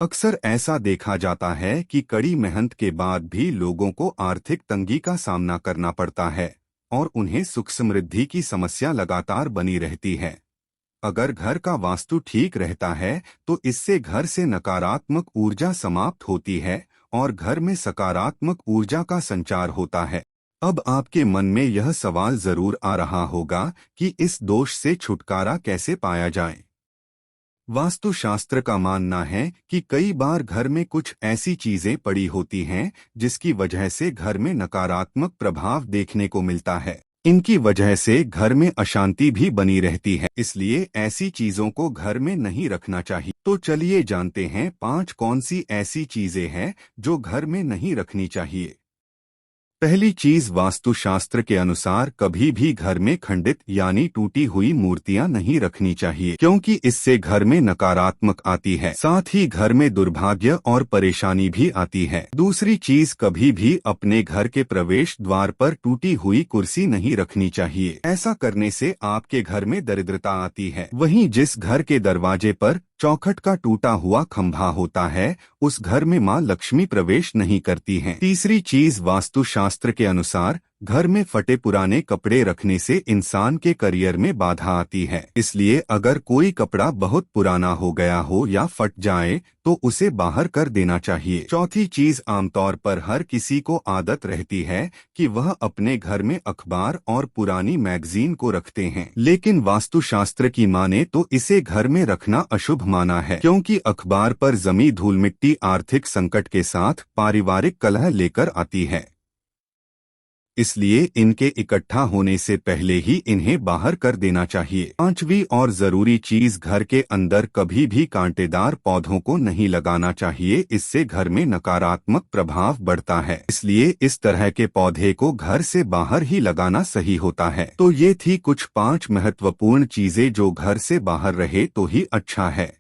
अक्सर ऐसा देखा जाता है कि कड़ी मेहनत के बाद भी लोगों को आर्थिक तंगी का सामना करना पड़ता है और उन्हें सुख समृद्धि की समस्या लगातार बनी रहती है। अगर घर का वास्तु ठीक रहता है तो इससे घर से नकारात्मक ऊर्जा समाप्त होती है और घर में सकारात्मक ऊर्जा का संचार होता है। अब आपके मन में यह सवाल जरूर आ रहा होगा कि इस दोष से छुटकारा कैसे पाया जाए। वास्तुशास्त्र का मानना है कि कई बार घर में कुछ ऐसी चीजें पड़ी होती हैं जिसकी वजह से घर में नकारात्मक प्रभाव देखने को मिलता है। इनकी वजह से घर में अशांति भी बनी रहती है, इसलिए ऐसी चीजों को घर में नहीं रखना चाहिए। तो चलिए जानते हैं 5 कौन सी ऐसी चीजें हैं जो घर में नहीं रखनी चाहिए। पहली चीज, वास्तुशास्त्र के अनुसार कभी भी घर में खंडित यानी टूटी हुई मूर्तियां नहीं रखनी चाहिए, क्योंकि इससे घर में नकारात्मक आती है, साथ ही घर में दुर्भाग्य और परेशानी भी आती है। दूसरी चीज, कभी भी अपने घर के प्रवेश द्वार पर टूटी हुई कुर्सी नहीं रखनी चाहिए। ऐसा करने से आपके घर में दरिद्रता आती है। वहीं जिस घर के दरवाजे पर चौखट का टूटा हुआ खंभा होता है, उस घर में मां लक्ष्मी प्रवेश नहीं करती हैं। तीसरी चीज, वास्तुशास्त्र के अनुसार घर में फटे पुराने कपड़े रखने से इंसान के करियर में बाधा आती है, इसलिए अगर कोई कपड़ा बहुत पुराना हो गया हो या फट जाए तो उसे बाहर कर देना चाहिए। चौथी चीज, आमतौर पर हर किसी को आदत रहती है कि वह अपने घर में अखबार और पुरानी मैगजीन को रखते हैं, लेकिन वास्तुशास्त्र की माने तो इसे घर में रखना अशुभ माना है, क्योंकि अखबार पर जमी धूल मिट्टी आर्थिक संकट के साथ पारिवारिक कलह लेकर आती है। इसलिए इनके इकट्ठा होने से पहले ही इन्हें बाहर कर देना चाहिए। पांचवी और जरूरी चीज, घर के अंदर कभी भी कांटेदार पौधों को नहीं लगाना चाहिए, इससे घर में नकारात्मक प्रभाव बढ़ता है। इसलिए इस तरह के पौधे को घर से बाहर ही लगाना सही होता है। तो ये थी कुछ 5 महत्वपूर्ण चीजें जो घर से बाहर रहे तो ही अच्छा है।